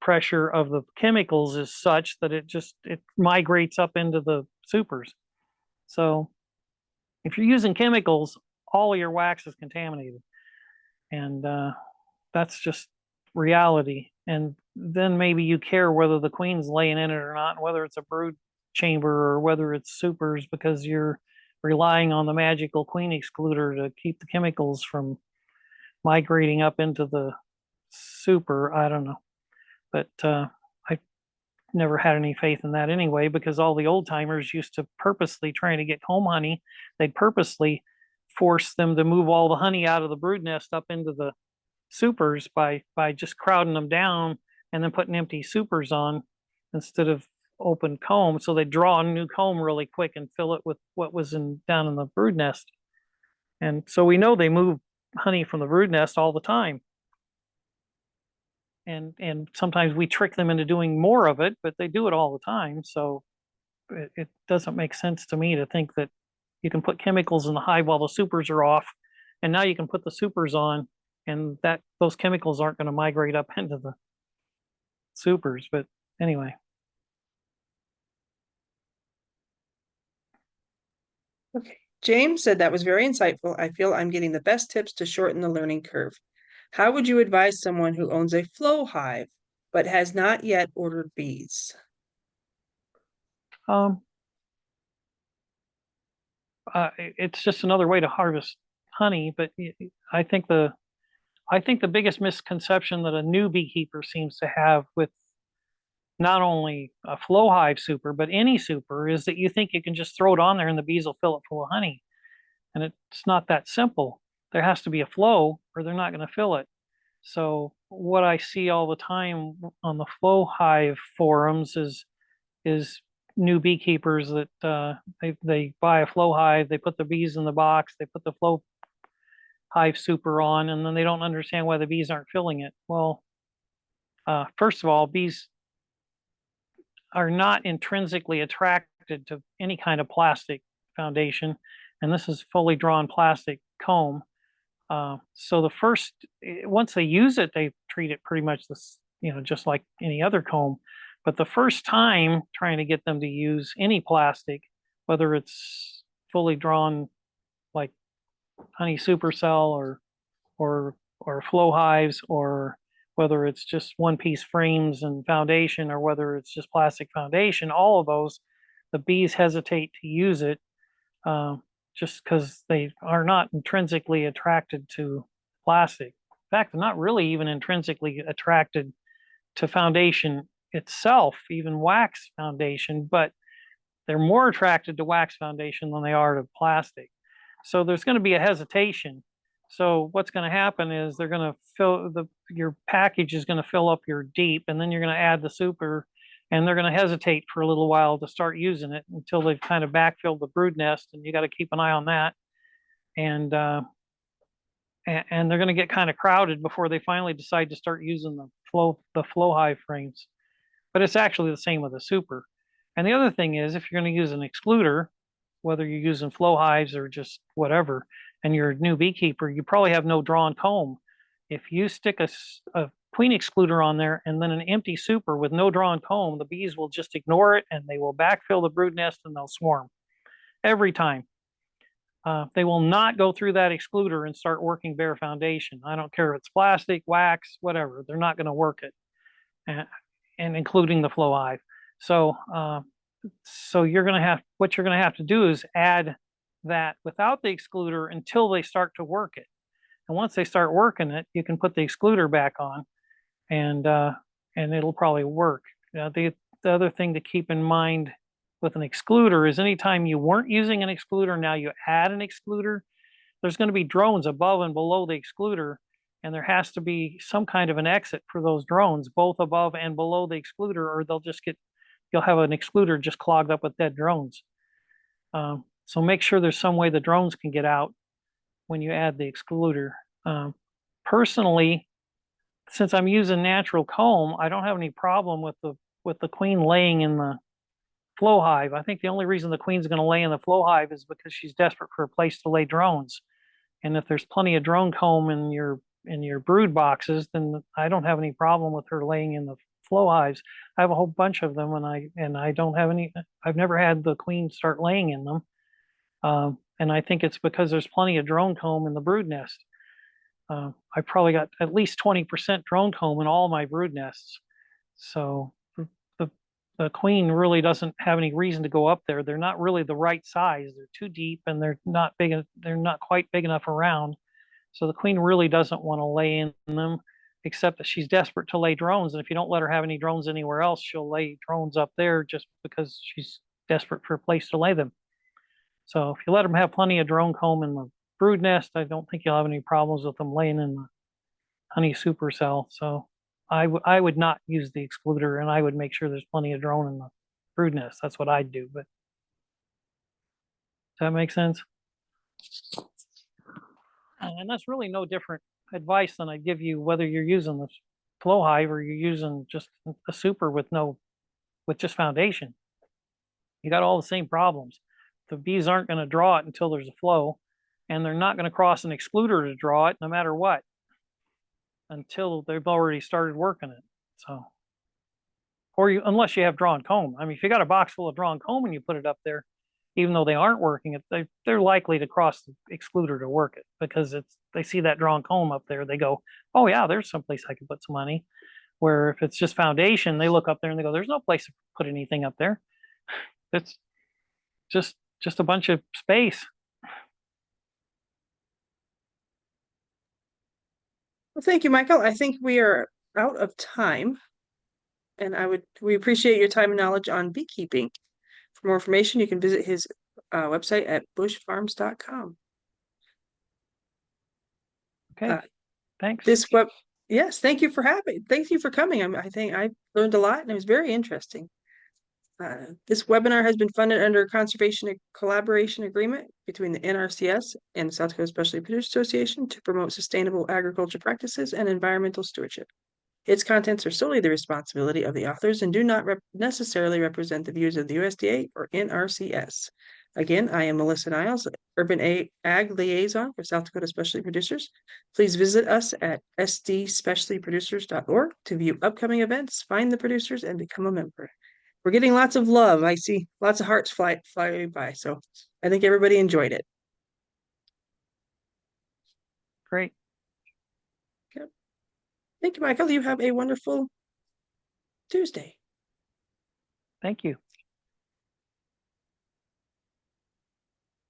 pressure of the chemicals is such that it migrates up into the supers. So if you're using chemicals, all of your wax is contaminated, and that's just reality. And then maybe you care whether the queen's laying in it or not, whether it's a brood chamber or whether it's supers, because you're relying on the magical queen excluder to keep the chemicals from migrating up into the super. I don't know, but I never had any faith in that anyway, because all the old timers used to purposely, trying to get comb honey, they'd purposely force them to move all the honey out of the brood nest up into the supers by just crowding them down and then putting empty supers on instead of open comb. So they draw a new comb really quick and fill it with what was down in the brood nest. And so we know they move honey from the brood nest all the time. And sometimes we trick them into doing more of it, but they do it all the time. So it doesn't make sense to me to think that you can put chemicals in the hive while the supers are off, and now you can put the supers on, and that those chemicals aren't going to migrate up into the supers. But anyway. Okay. James said that was very insightful. I feel I'm getting the best tips to shorten the learning curve. How would you advise someone who owns a flow hive but has not yet ordered bees? It's just another way to harvest honey, but I think the biggest misconception that a new beekeeper seems to have with not only a flow hive super, but any super, is that you think you can just throw it on there and the bees will fill it full of honey. And it's not that simple. There has to be a flow or they're not going to fill it. So what I see all the time on the flow hive forums is new beekeepers that they buy a flow hive, they put the bees in the box, they put the flow hive super on, and then they don't understand why the bees aren't filling it. Well, first of all, bees are not intrinsically attracted to any kind of plastic foundation, and this is fully drawn plastic comb. So once they use it, they treat it pretty much just like any other comb. But the first time trying to get them to use any plastic, whether it's fully drawn like honey supercell or flow hives, or whether it's just one piece frames and foundation, or whether it's just plastic foundation, all of those, the bees hesitate to use it just because they are not intrinsically attracted to plastic. In fact, they're not really even intrinsically attracted to foundation itself, even wax foundation, but they're more attracted to wax foundation than they are to plastic. So there's going to be a hesitation. So what's going to happen is they're going to your package is going to fill up your deep, and then you're going to add the super, and they're going to hesitate for a little while to start using it until they've kind of backfilled the brood nest, and you got to keep an eye on that. And they're going to get kind of crowded before they finally decide to start using the flow hive frames. But it's actually the same with a super. And the other thing is, if you're going to use an excluder, whether you're using flow hives or just whatever, and you're a new beekeeper, you probably have no drawn comb. If you stick a queen excluder on there and then an empty super with no drawn comb, the bees will just ignore it and they will backfill the brood nest and they'll swarm every time. They will not go through that excluder and start working bare foundation. I don't care if it's plastic, wax, whatever. They're not going to work it, and including the flow hive. So, so you're going to have what you're going to have to do is add that without the excluder until they start to work it. And once they start working it, you can put the excluder back on, and it'll probably work. The other thing to keep in mind with an excluder is anytime you weren't using an excluder, now you add an excluder, there's going to be drones above and below the excluder, and there has to be some kind of an exit for those drones, both above and below the excluder, or you'll have an excluder just clogged up with dead drones. So make sure there's some way the drones can get out when you add the excluder. Personally, since I'm using natural comb, I don't have any problem with the queen laying in the flow hive. I think the only reason the queen's going to lay in the flow hive is because she's desperate for a place to lay drones. And if there's plenty of drone comb in your brood boxes, then I don't have any problem with her laying in the flow hives. I have a whole bunch of them, and I don't have any. I've never had the queen start laying in them, and I think it's because there's plenty of drone comb in the brood nest. I probably got at least 20% drone comb in all my brood nests, so the queen really doesn't have any reason to go up there. They're not really the right size. They're too deep and they're not big. They're not quite big enough around. So the queen really doesn't want to lay in them, except that she's desperate to lay drones. And if you don't let her have any drones anywhere else, she'll lay drones up there just because she's desperate for a place to lay them. So if you let them have plenty of drone comb in the brood nest, I don't think you'll have any problems with them laying in the honey supercell. So I would not use the excluder, and I would make sure there's plenty of drone in the brood nest. That's what I'd do. But does that make sense? And that's really no different advice than I'd give you whether you're using the flow hive or you're using just a super with just foundation. You got all the same problems. The bees aren't going to draw it until there's a flow, and they're not going to cross an excluder to draw it no matter what, until they've already started working it. So, unless you have drawn comb. I mean, if you got a box full of drawn comb and you put it up there, even though they aren't working it, they're likely to cross the excluder to work it because they see that drawn comb up there. They go, oh yeah, there's someplace I can put some honey. Where if it's just foundation, they look up there and they go, there's no place to put anything up there. It's just a bunch of space. Well, thank you, Michael. I think we are out of time. And we appreciate your time and knowledge on beekeeping. For more information, you can visit his website at bushfarms.com. Okay, thanks. Yes, thank you for coming. I think I learned a lot and it was very interesting. This webinar has been funded under a conservation collaboration agreement between the NRCS and the South Dakota Specialty Producers Association to promote sustainable agriculture practices and environmental stewardship. Its contents are solely the responsibility of the authors and do not necessarily represent the views of the USDA or NRCS. Again, I am Melissa Niles, Urban Ag Liaison for South Dakota Specialty Producers. Please visit us at sdspecialtyproducers.org to view upcoming events, find the producers, and become a member. We're getting lots of love. I see lots of hearts flying by. So I think everybody enjoyed it. Great. Okay. Thank you, Michael. You have a wonderful Tuesday. Thank you.